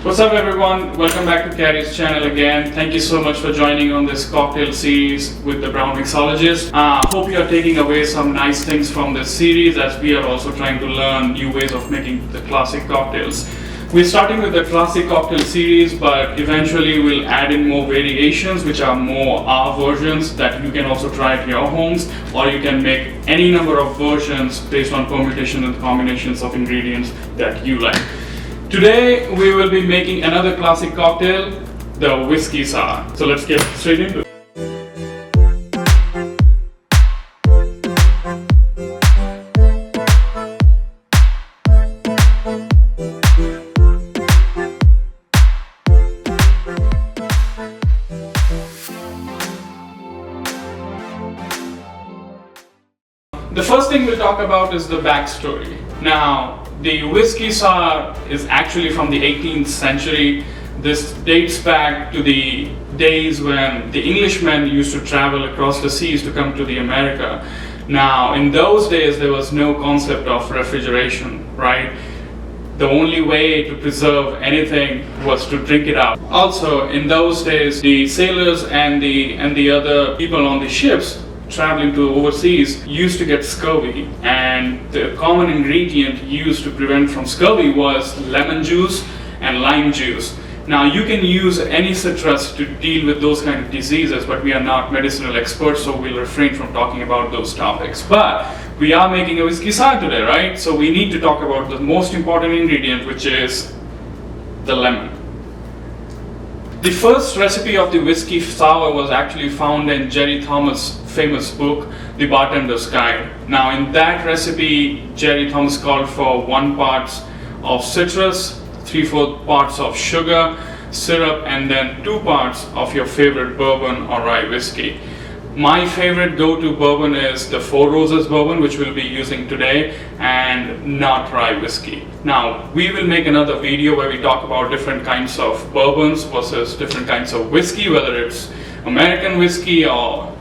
What's up everyone, welcome back to Kari's channel again. Thank you so much for joining on this cocktail series with the brown mixologist. Hope you are taking away some nice things from this series as we are also trying to learn new ways of making the classic cocktails. We're starting with the classic cocktail series, but eventually we'll add in more variations which are more our versions that you can also try at your homes, or you can make any number of versions based on permutation and combinations of ingredients that you like. Today we will be making another classic cocktail, the whiskey sour. So let's get straight into it. The first thing we'll talk about is the backstory. Now, the whiskey sour is actually from the 18th century. This dates back to the days when the Englishmen used to travel across the seas to come to the America. Now, in those days, there was no concept of refrigeration, right? The only way to preserve anything was to drink it out. Also, in those days, the sailors and the other people on the ships traveling to overseas used to get scurvy, and the common ingredient used to prevent from scurvy was lemon juice and lime juice. Now you can use any citrus to deal with those kind of diseases, but we are not medicinal experts, so we'll refrain from talking about those topics. But we are making a whiskey sour today, right? So we need to talk about the most important ingredient, which is the lemon. The first recipe of the whiskey sour was actually found in Jerry Thomas' famous book, The Bartender's Guide. Now in that recipe, Jerry Thomas called for 1 part of citrus, 3/4 parts of sugar, syrup, and then 2 parts of your favorite bourbon or rye whiskey. My favorite go-to bourbon is the Four Roses bourbon, which we'll be using today, and not rye whiskey. Now, we will make another video where we talk about different kinds of bourbons versus different kinds of whiskey, whether it's American whiskey or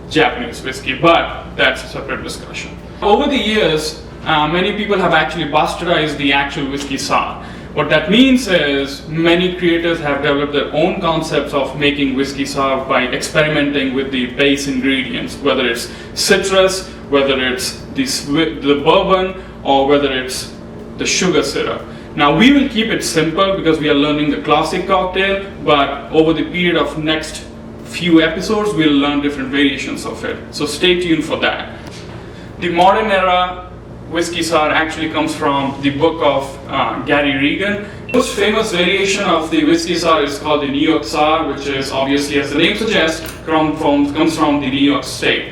Japanese whiskey, but that's a separate discussion. Over the years, many people have actually bastardized the actual whiskey sour. What that means is many creators have developed their own concepts of making whiskey sour by experimenting with the base ingredients, whether it's citrus, whether it's the bourbon, or whether it's the sugar syrup. Now we will keep it simple because we are learning the classic cocktail, but over the period of next few episodes we'll learn different variations of it. So stay tuned for that. The modern era whiskey sour actually comes from the book of Gary Regan. The most famous variation of the whiskey sour is called the New York sour, which is obviously, as the name suggests, comes from the New York state,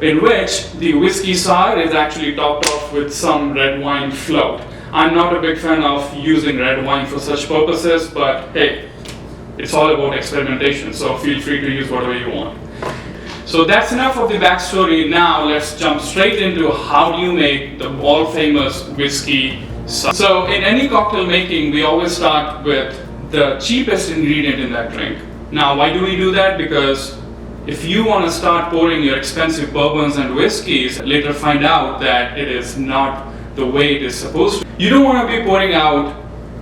in which the whiskey sour is actually topped off with some red wine float. I'm not a big fan of using red wine for such purposes, but hey, it's all about experimentation, so feel free to use whatever you want. So that's enough of the backstory. Now let's jump straight into how do you make the all famous whiskey sour. So in any cocktail making, we always start with the cheapest ingredient in that drink. Now why do we do that? Because if you want to start pouring your expensive bourbons and whiskeys, later find out that it is not the way it is supposed to. You don't want to be pouring out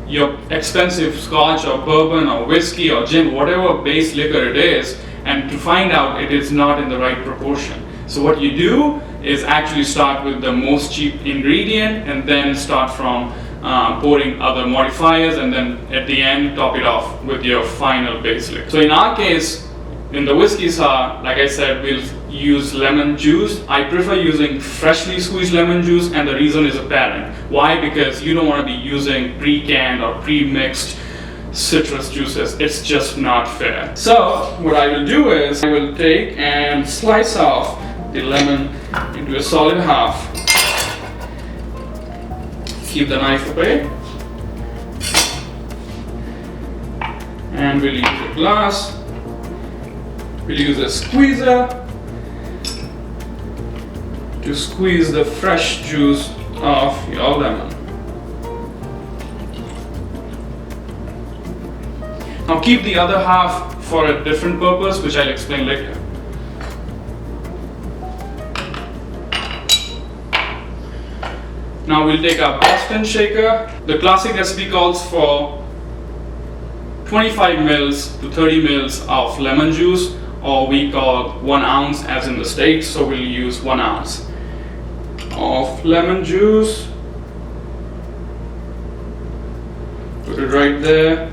your expensive scotch or bourbon or whiskey or gin, whatever base liquor it is, and to find out it is not in the right proportion. So what you do is actually start with the most cheap ingredient and then start from pouring other modifiers, and then at the end top it off with your final base liquor. So in our case, in the whiskey sour, like I said, we'll use lemon juice. I prefer using freshly squeezed lemon juice, and the reason is apparent. Why? Because you don't want to be using pre-canned or pre-mixed citrus juices. It's just not fair. So what I will do is I will take and slice off the lemon into a solid half. Keep the knife away, and we'll use a glass. We'll use a squeezer to squeeze the fresh juice of your lemon. Now keep the other half for a different purpose, which I'll explain later. Now we'll take our Boston shaker. The classic recipe calls for 25 mils to 30 mils of lemon juice, or we call 1 ounce as in the States, so we'll use 1 ounce of lemon juice. Put it right there.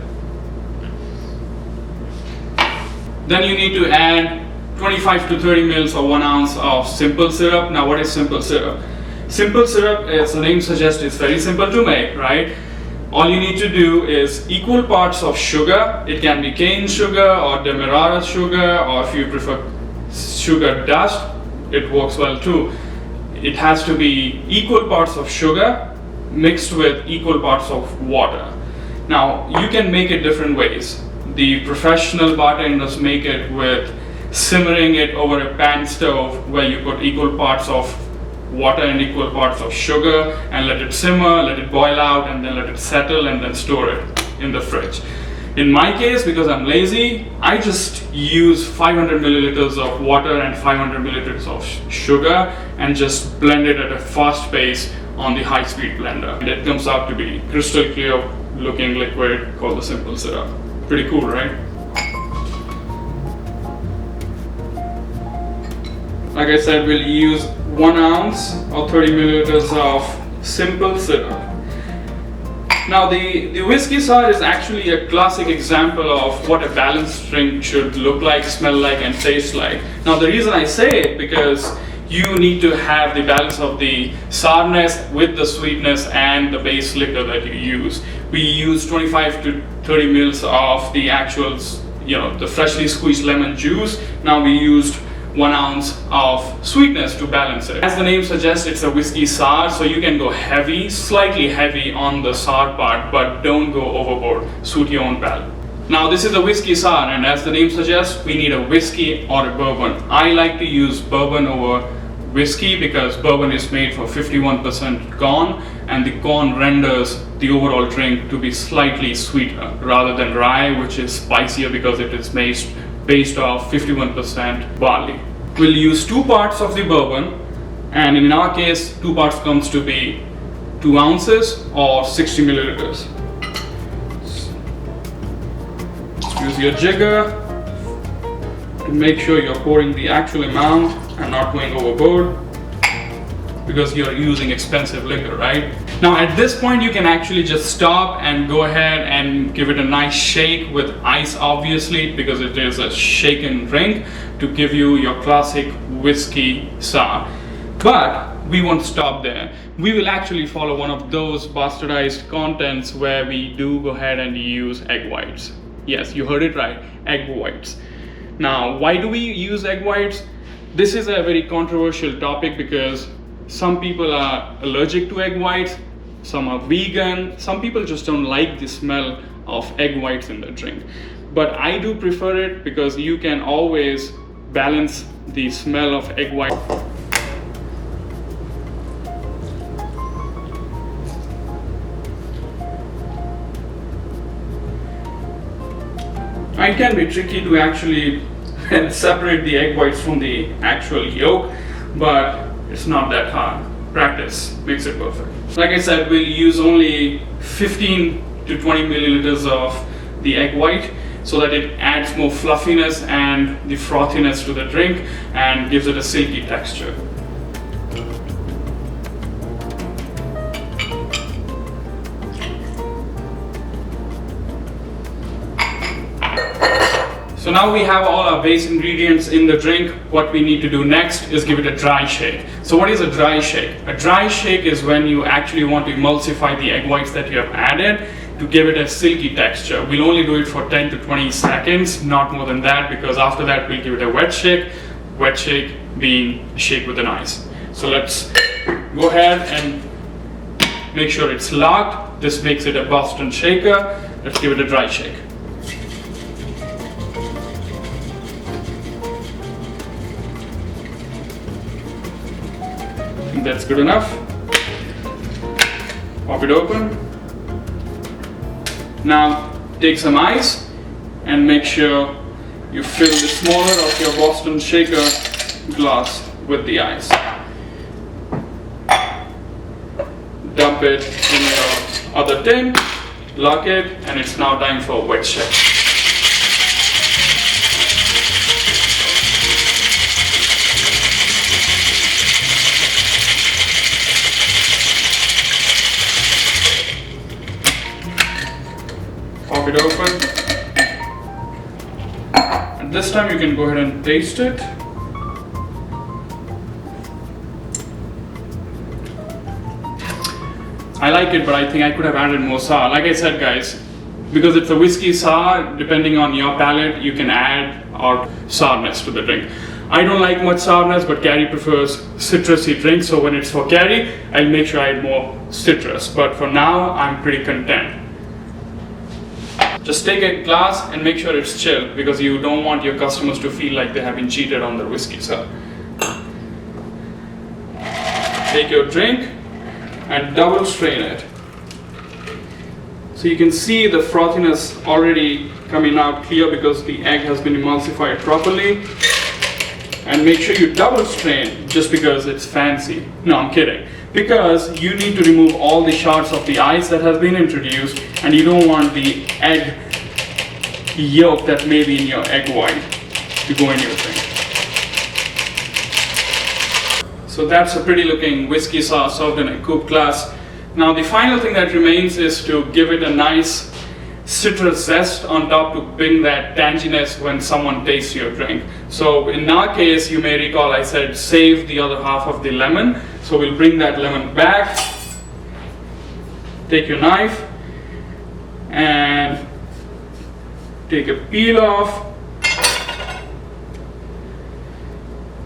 Then you need to add 25 to 30 mils or 1 ounce of simple syrup. Now what is simple syrup? Simple syrup, as the name suggests, is very simple to make, right? All you need to do is equal parts of sugar. It can be cane sugar or demerara sugar, or if you prefer sugar dust, it works well too. It has to be equal parts of sugar mixed with equal parts of water. Now you can make it different ways. The professional bartenders make it with simmering it over a pan stove where you put equal parts of water and equal parts of sugar and let it simmer, let it boil out, and then let it settle and then store it in the fridge. In my case, because I'm lazy, I just use 500 milliliters of water and 500 milliliters of sugar and just blend it at a fast pace on the high-speed blender. And it comes out to be crystal clear looking liquid called the simple syrup. Pretty cool, right? Like I said, we'll use 1 ounce or 30 milliliters of simple syrup. Now the whiskey sour is actually a classic example of what a balanced drink should look like, smell like, and taste like. Now the reason I say it, because you need to have the balance of the sourness with the sweetness and the base liquor that you use. We use 25 to 30 mils of the actual, the freshly squeezed lemon juice. Now we used 1 ounce of sweetness to balance it. As the name suggests, it's a whiskey sour, so you can go heavy, slightly heavy on the sour part, but don't go overboard. Suit your own palate. Now this is a whiskey sour, and as the name suggests, we need a whiskey or a bourbon. I like to use bourbon over whiskey because bourbon is made for 51% corn, and the corn renders the overall drink to be slightly sweeter rather than rye, which is spicier because it is based off 51% barley. We'll use 2 parts of the bourbon, and in our case 2 parts comes to be 2 ounces or 60 milliliters. Use your jigger to make sure you're pouring the actual amount and not going overboard, because you're using expensive liquor, right? Now at this point you can actually just stop and go ahead and give it a nice shake with ice, obviously, because it is a shaken drink, to give you your classic whiskey sour. But we won't stop there. We will actually follow one of those bastardized contents where we do go ahead and use egg whites. Yes, you heard it right, egg whites. Now, why do we use egg whites? This is a very controversial topic because some people are allergic to egg whites, some are vegan, some people just don't like the smell of egg whites in the drink. But I do prefer it because you can always balance the smell of egg white. It can be tricky to actually separate the egg whites from the actual yolk, but it's not that hard. Practice makes it perfect. Like I said, we'll use only 15 to 20 milliliters of the egg white so that it adds more fluffiness and the frothiness to the drink and gives it a silky texture. So now we have all our base ingredients in the drink. What we need to do next is give it a dry shake. So what is a dry shake? A dry shake is when you actually want to emulsify the egg whites that you have added to give it a silky texture. We'll only do it for 10 to 20 seconds, not more than that, because after that we'll give it a wet shake. Wet shake being a shake with an ice. So let's go ahead and make sure it's locked. This makes it a Boston shaker. Let's give it a dry shake. That's good enough. Pop it open. Now take some ice and make sure you fill the smaller of your Boston shaker glass with the ice. Dump it in your other tin lock it, and it's now time for wet check. Pop it open. And this time you can go ahead and taste it. I like it, but I think I could have added more sour. Like I said, guys, because it's a whiskey sour, depending on your palate, you can add or sourness to the drink. I don't like much sourness, but Kari prefers citrusy drinks, so when it's for Kari, I'll make sure I add more citrus. But for now, I'm pretty content. Just take a glass and make sure it's chilled, because you don't want your customers to feel like they have been cheated on their whiskey. So take your drink and double strain it. So you can see the frothiness already coming out clear because the egg has been emulsified properly. And make sure you double strain just because it's fancy. No, I'm kidding. Because you need to remove all the shards of the ice that has been introduced, and you don't want the egg yolk that may be in your egg white to go in your drink. So that's a pretty looking whiskey sour served in a coupe glass. Now the final thing that remains is to give it a nice citrus zest on top to bring that tanginess when someone tastes your drink. So in our case, you may recall I said save the other half of the lemon. So we'll bring that lemon back. Take your knife and take a peel off.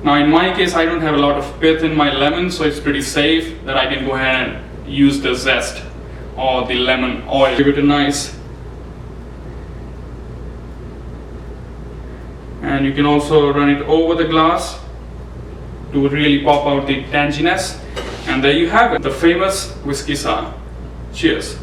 Now in my case, I don't have a lot of pith in my lemon, so it's pretty safe that I can go ahead and use the zest or the lemon oil. Give it a nice. And you can also run it over the glass to really pop out the tanginess. And there you have it, the famous whiskey sour. Cheers.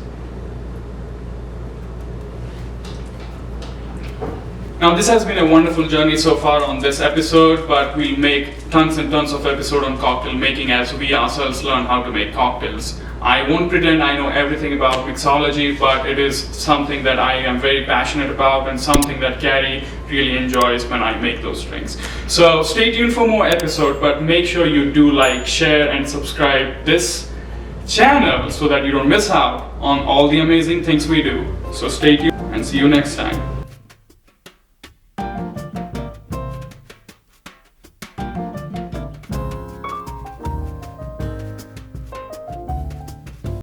Now this has been a wonderful journey so far on this episode, but we'll make tons and tons of episodes on cocktail making as we ourselves learn how to make cocktails. I won't pretend I know everything about mixology, but it is something that I am very passionate about and something that Kari really enjoys when I make those drinks. So stay tuned for more episodes, but make sure you do like, share and subscribe this channel so that you don't miss out on all the amazing things we do. So stay tuned and see you next time.